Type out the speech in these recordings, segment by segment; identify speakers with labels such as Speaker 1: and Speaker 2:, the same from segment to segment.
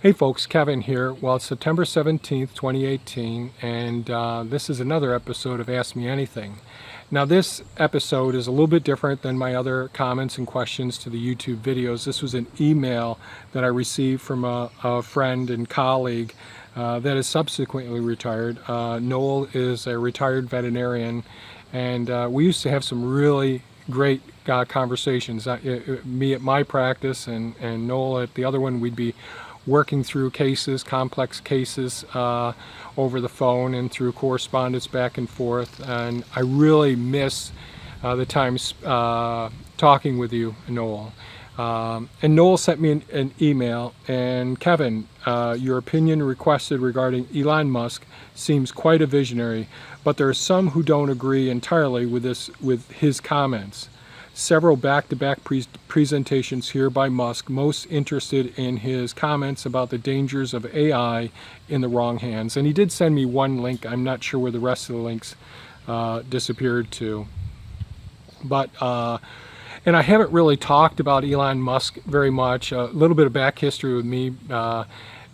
Speaker 1: Hey folks, Kevin here. Well, it's September 17th, 2018, and this is another episode of Ask Me Anything. Now this episode is a little bit different than my other comments and questions to the YouTube videos. This was an email that I received from a friend and colleague that is subsequently retired. Noel is a retired veterinarian, and we used to have some really great conversations. Me at my practice and Noel at the other one, we'd be working through cases, complex cases over the phone and through correspondence back and forth. And I really miss the times talking with you, Noel. And Noel sent me an email, and Kevin, your opinion requested regarding Elon Musk seems quite a visionary, but there are some who don't agree entirely with his comments. Several back-to-back presentations here by Musk, most interested in his comments about the dangers of AI in the wrong hands. And he did send me one link. I'm not sure where the rest of the links disappeared to. But, and I haven't really talked about Elon Musk very much. A little bit of back history with me.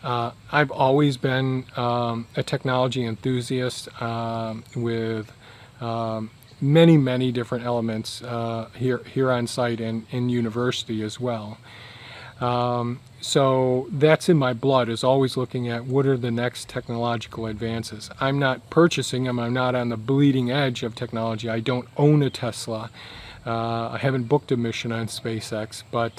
Speaker 1: I've always been a technology enthusiast with many different elements here on site and in university as well. So that's in my blood, is always looking at what are the next technological advances. I'm not purchasing them. I'm not on the bleeding edge of technology. I don't own a Tesla. I haven't booked a mission on SpaceX, but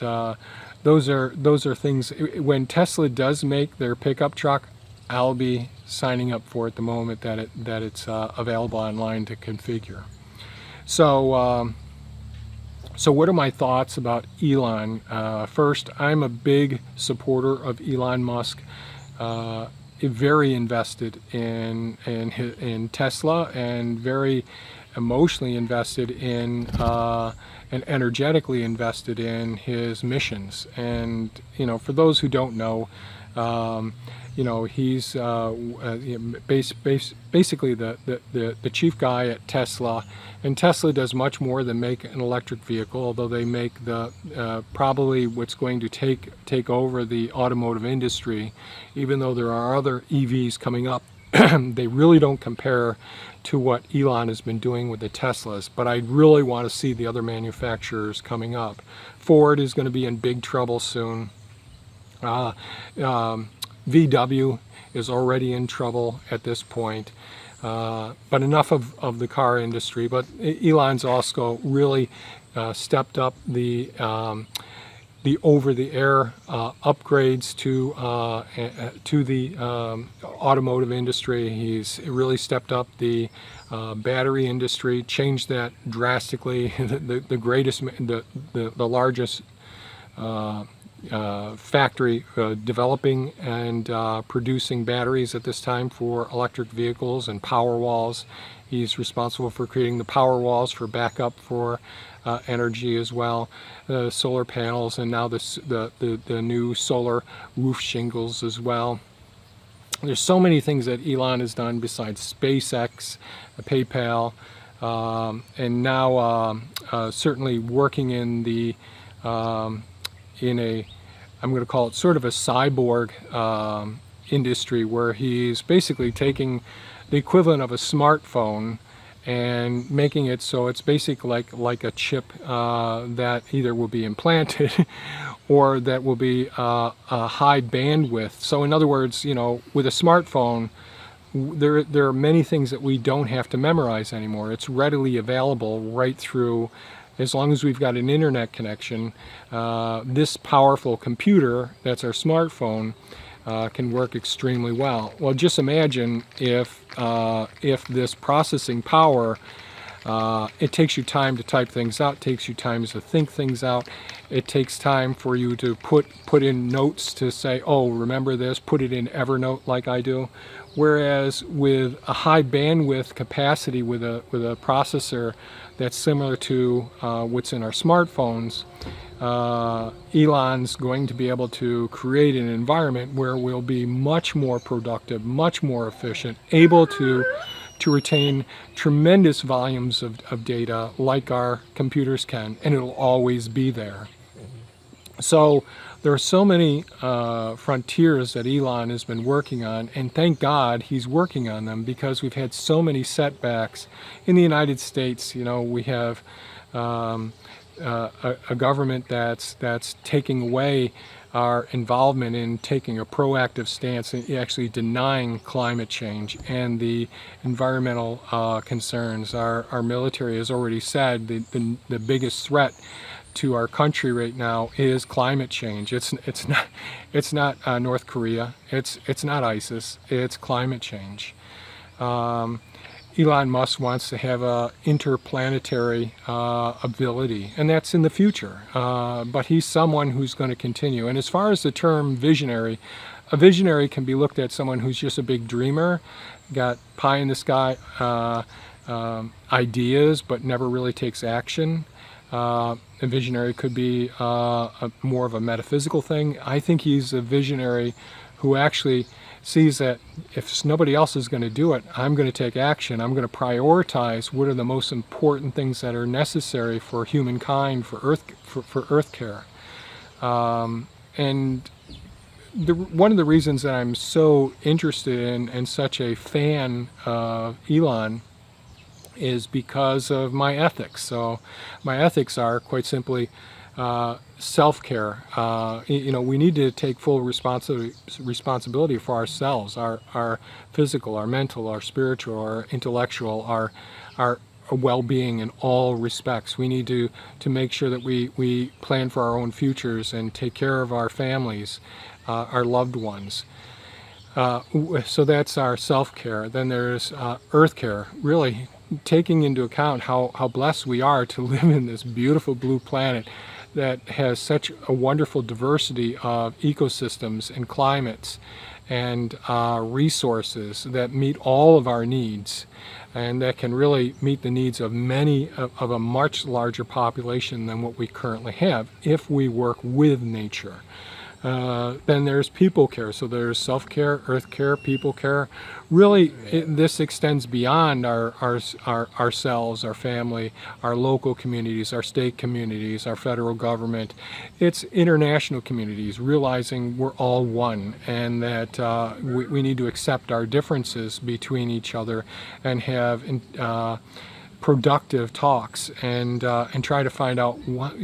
Speaker 1: those are things. When Tesla does make their pickup truck, I'll be signing up for it the moment that it's available online to configure. So, so what are my thoughts about Elon? First, I'm a big supporter of Elon Musk. Very invested in Tesla, and very emotionally invested in and energetically invested in his missions. And for those who don't know, he's basically the chief guy at Tesla, and Tesla does much more than make an electric vehicle, although they make the probably what's going to take over the automotive industry. Even though there are other EVs coming up, they really don't compare to what Elon has been doing with the Teslas. But I really want to see the other manufacturers coming up. Ford is going to be in big trouble soon. VW is already in trouble at this point. But enough of the car industry. But Elon's also really stepped up the over-the-air upgrades to the automotive industry. He's really stepped up the battery industry, changed that drastically. the largest factory developing and producing batteries at this time for electric vehicles and power walls. He's responsible for creating the power walls for backup for energy as well, solar panels, and now the new solar roof shingles as well. There's so many things that Elon has done besides SpaceX, PayPal, and now certainly working in the I'm going to call it sort of a cyborg industry, where he's basically taking the equivalent of a smartphone and making it so it's basically like a chip that either will be implanted or that will be a high bandwidth. So in other words, with a smartphone, there are many things that we don't have to memorize anymore. It's readily available right through. As long as we've got an internet connection, this powerful computer that's our smartphone can work extremely well. Well, just imagine if this processing power, it takes you time to type things out, takes you time to think things out. It takes time for you to put in notes to say, oh, remember this, put it in Evernote like I do. Whereas with a high bandwidth capacity with a processor that's similar to what's in our smartphones, Elon's going to be able to create an environment where we'll be much more productive, much more efficient, able to retain tremendous volumes of data like our computers can, and it'll always be there. So There are so many frontiers that Elon has been working on, and thank God he's working on them, because we've had so many setbacks in the United States. You know, we have a government that's taking away our involvement in taking a proactive stance and actually denying climate change and the environmental concerns. Our military has already said the biggest threat to our country right now is climate change. It's not North Korea. It's not ISIS. It's climate change. Elon Musk wants to have a interplanetary ability, and that's in the future. But he's someone who's going to continue. And as far as the term visionary, a visionary can be looked at someone who's just a big dreamer, got pie in the sky ideas, but never really takes action. A visionary could be more of a metaphysical thing. I think he's a visionary who actually sees that if nobody else is going to do it, I'm going to take action. I'm going to prioritize what are the most important things that are necessary for humankind, for Earth care. And one of the reasons that I'm so interested in and such a fan of Elon is because of my ethics. So my ethics are quite simply self-care. You know, we need to take full responsibility for ourselves, our physical, our mental, our spiritual, our intellectual, our well-being in all respects. We need to make sure that we plan for our own futures and take care of our families, our loved ones. So that's our self-care. Then there's earth care, really taking into account how blessed we are to live in this beautiful blue planet that has such a wonderful diversity of ecosystems and climates and resources that meet all of our needs, and that can really meet the needs of of a much larger population than what we currently have if we work with nature. Then there's people care. So there's self-care, earth care, people care. Really, this extends beyond ourselves, our family, our local communities, our state communities, our federal government. It's international communities, realizing we're all one, and that we need to accept our differences between each other and have productive talks and try to find out what,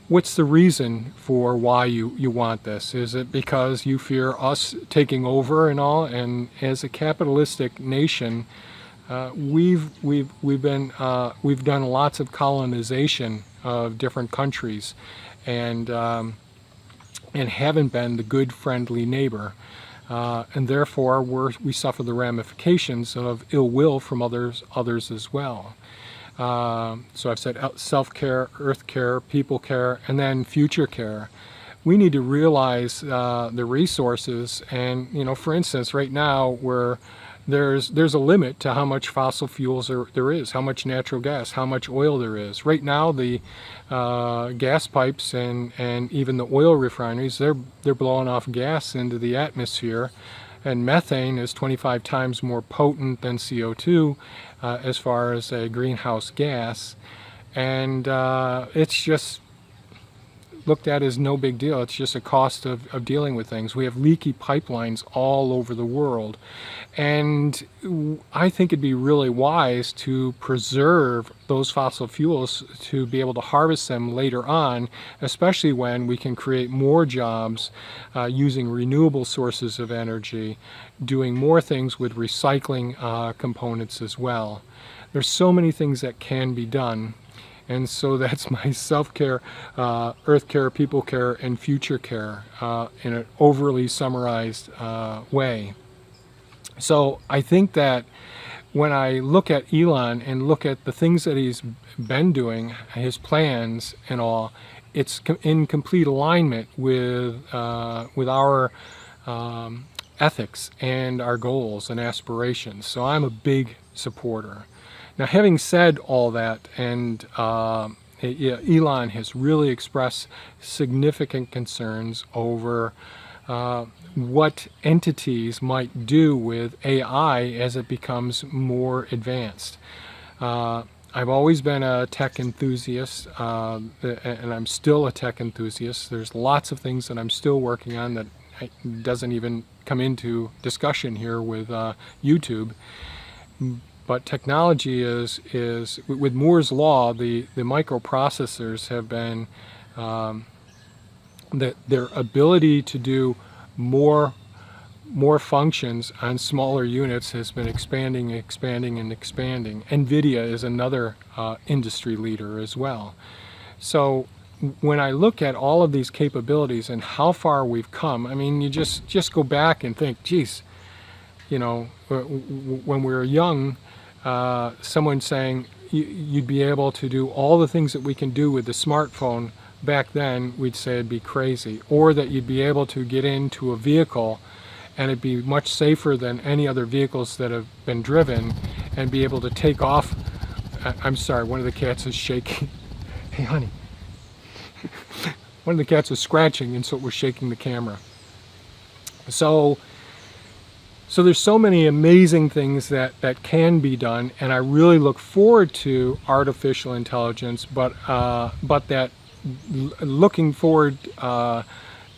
Speaker 1: what's the reason for why you want this? Is it because you fear us taking over and all? And as a capitalistic nation, we've done lots of colonization of different countries, and haven't been the good, friendly neighbor, and therefore we suffer the ramifications of ill will from others as well. So I've said self-care, earth care, people care, and then future care. We need to realize the resources, and for instance, right now there's a limit to how much fossil fuels there is, how much natural gas, how much oil there is. Right now, the gas pipes and even the oil refineries, they're blowing off gas into the atmosphere. And methane is 25 times more potent than CO2 as far as a greenhouse gas. And it's just looked at as no big deal. It's just a cost of dealing with things. We have leaky pipelines all over the world. And I think it'd be really wise to preserve those fossil fuels to be able to harvest them later on, especially when we can create more jobs using renewable sources of energy, doing more things with recycling components as well. There's so many things that can be done. And so that's my self-care, earth care, people care, and future care in an overly summarized way. So I think that when I look at Elon and look at the things that he's been doing, his plans and all, it's in complete alignment with our ethics and our goals and aspirations. So I'm a big supporter. Now, having said all that, and Elon has really expressed significant concerns over what entities might do with AI as it becomes more advanced. I've always been a tech enthusiast, and I'm still a tech enthusiast. There's lots of things that I'm still working on that doesn't even come into discussion here with YouTube. But technology is with Moore's law, the microprocessors have been their ability to do more functions on smaller units has been expanding, expanding, and expanding. NVIDIA is another industry leader as well. So when I look at all of these capabilities and how far we've come, I mean, you just go back and think, geez, you know, when we were young, someone saying you'd be able to do all the things that we can do with the smartphone back then, we'd say it'd be crazy. Or that you'd be able to get into a vehicle and it'd be much safer than any other vehicles that have been driven, and be able to take off. I'm sorry, one of the cats is shaking. Hey, honey. One of the cats is scratching, and so it was shaking the camera. So there's so many amazing things that can be done, and I really look forward to artificial intelligence, but that looking forward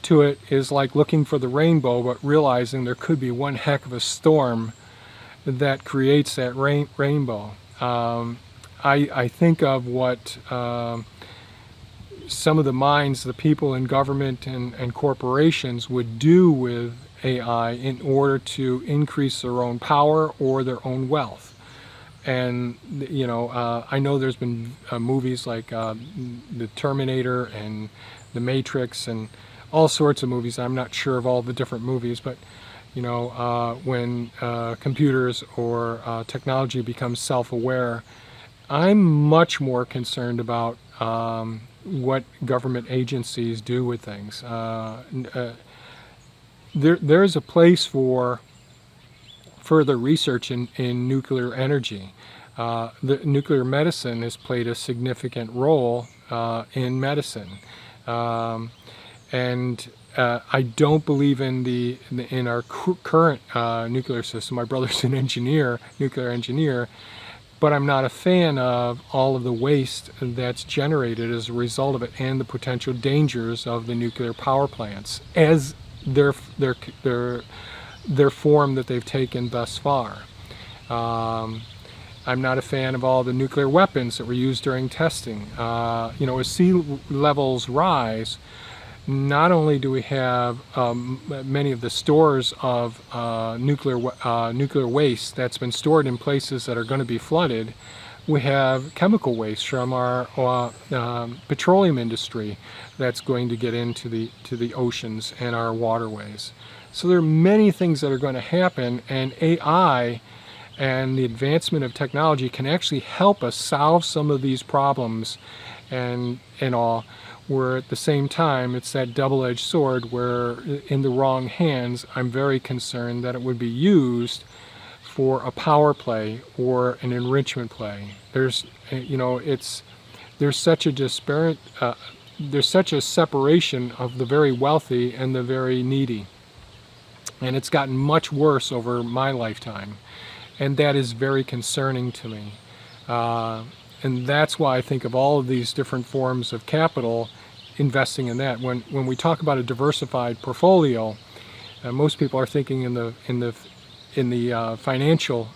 Speaker 1: to it is like looking for the rainbow, but realizing there could be one heck of a storm that creates that rainbow. I think of what some of the minds, the people in government and corporations would do with AI in order to increase their own power or their own wealth. And you know, I know there's been movies like the Terminator and the Matrix and all sorts of movies. I'm not sure of all the different movies, but you know, when computers or technology becomes self-aware, I'm much more concerned about what government agencies do with things. There's a place for further research in nuclear energy. The nuclear medicine has played a significant role in medicine. And I don't believe in our current nuclear system. My brother's an engineer, nuclear engineer, but I'm not a fan of all of the waste that's generated as a result of it, and the potential dangers of the nuclear power plants as their form that they've taken thus far. I'm not a fan of all the nuclear weapons that were used during testing. You know, as sea levels rise, not only do we have many of the stores of nuclear waste that's been stored in places that are going to be flooded, we have chemical waste from our petroleum industry that's going to get into the oceans and our waterways. So there are many things that are going to happen, and AI and the advancement of technology can actually help us solve some of these problems and all, where at the same time it's that double-edged sword where in the wrong hands I'm very concerned that it would be used for a power play or an enrichment play. There's, you know, there's such a disparate, there's such a separation of the very wealthy and the very needy. And it's gotten much worse over my lifetime. And that is very concerning to me. And that's why I think of all of these different forms of capital, investing in that. When we talk about a diversified portfolio, most people are thinking in the financial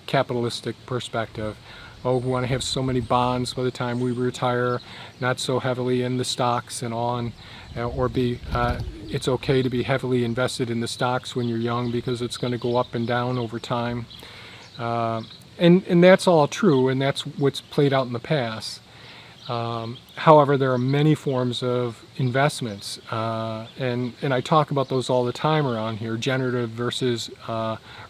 Speaker 1: capitalistic perspective. Oh, we want to have so many bonds by the time we retire, not so heavily in the stocks and on, or it's okay to be heavily invested in the stocks when you're young because it's going to go up and down over time. And that's all true, and that's what's played out in the past. However, there are many forms of investments, and I talk about those all the time around here: generative versus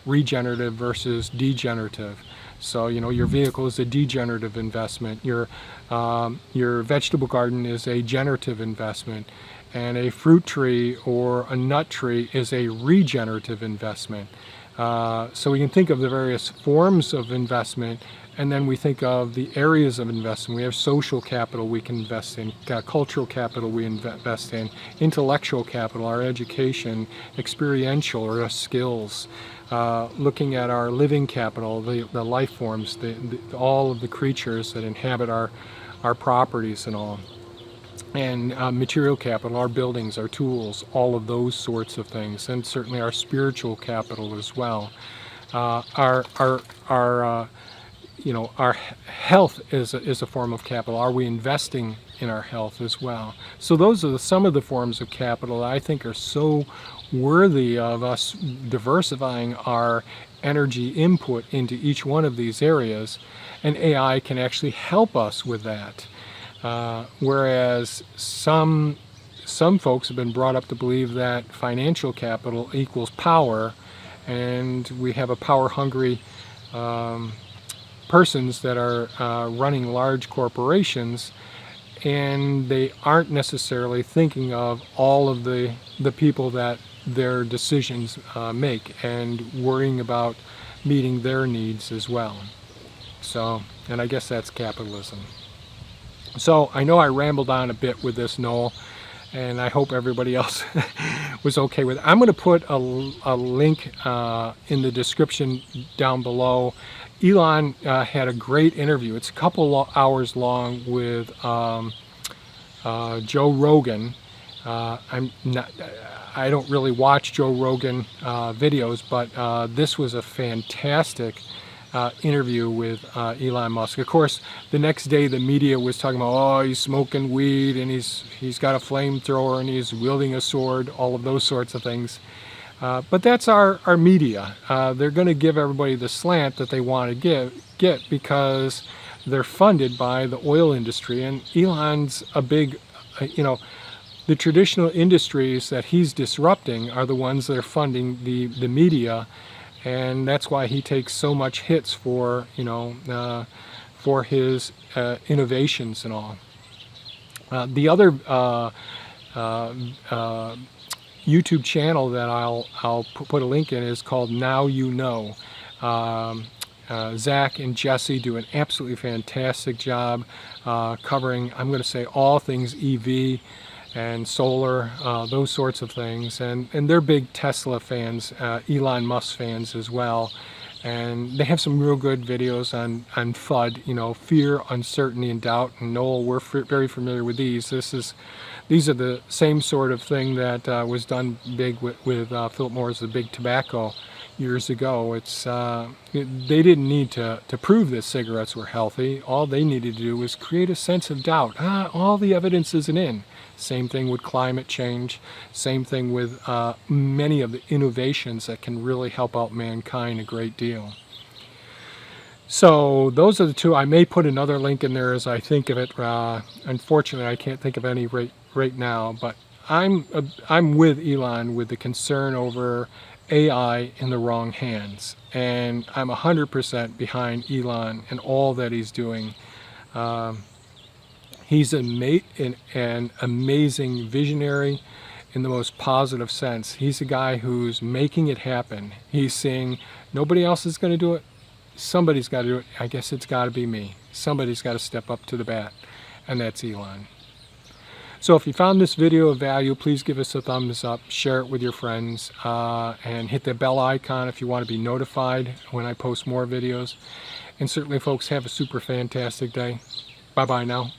Speaker 1: regenerative versus degenerative. So, you know, your vehicle is a degenerative investment. Your vegetable garden is a generative investment, and a fruit tree or a nut tree is a regenerative investment. So we can think of the various forms of investment And then we think of the areas of investment. We have social capital we can invest in, cultural capital we invest in, intellectual capital, our education, experiential or our skills, looking at our living capital, the life forms, all of the creatures that inhabit our properties and all. And material capital, our buildings, our tools, all of those sorts of things, and certainly our spiritual capital as well. Our health is a form of capital. Are we investing in our health as well? So those are some of the forms of capital that I think are so worthy of us diversifying our energy input into each one of these areas, and AI can actually help us with that. Whereas some folks have been brought up to believe that financial capital equals power, and we have a power-hungry persons that are running large corporations, and they aren't necessarily thinking of all of the people that their decisions make, and worrying about meeting their needs as well. So, and I guess that's capitalism. So I know I rambled on a bit with this, Noel, and I hope everybody else was okay with it. I'm going to put a link in the description down below. Elon had a great interview. It's a couple hours long with Joe Rogan. I don't really watch Joe Rogan videos, but this was a fantastic interview with Elon Musk. Of course, the next day the media was talking about, oh, he's smoking weed and he's got a flamethrower and he's wielding a sword, all of those sorts of things. But that's our media. They're going to give everybody the slant that they want to get because they're funded by the oil industry, and Elon's a big, the traditional industries that he's disrupting are the ones that are funding the media. And that's why he takes so much hits for his innovations and all. The other YouTube channel that I'll put a link in is called Now You Know. Zach and Jesse do an absolutely fantastic job covering, I'm going to say, all things EV and solar, those sorts of things, and they're big Tesla fans, Elon Musk fans as well, and they have some real good videos on FUD, fear, uncertainty, and doubt. And Noel, we're very familiar with these. These are the same sort of thing that was done big with Philip Morris, the big tobacco, years ago. It's they didn't need to prove that cigarettes were healthy. All they needed to do was create a sense of doubt. All the evidence isn't in. Same thing with climate change. Same thing with many of the innovations that can really help out mankind a great deal. So those are the two. I may put another link in there as I think of it. Unfortunately, I can't think of any right now. But I'm with Elon with the concern over AI in the wrong hands, and I'm 100% behind Elon and all that he's doing. He's an amazing visionary in the most positive sense. He's a guy who's making it happen. He's saying, nobody else is going to do it. Somebody's got to do it. I guess it's got to be me. Somebody's got to step up to the bat, and that's Elon. So if you found this video of value, please give us a thumbs up, share it with your friends, and hit the bell icon if you want to be notified when I post more videos. And certainly, folks, have a super fantastic day. Bye-bye now.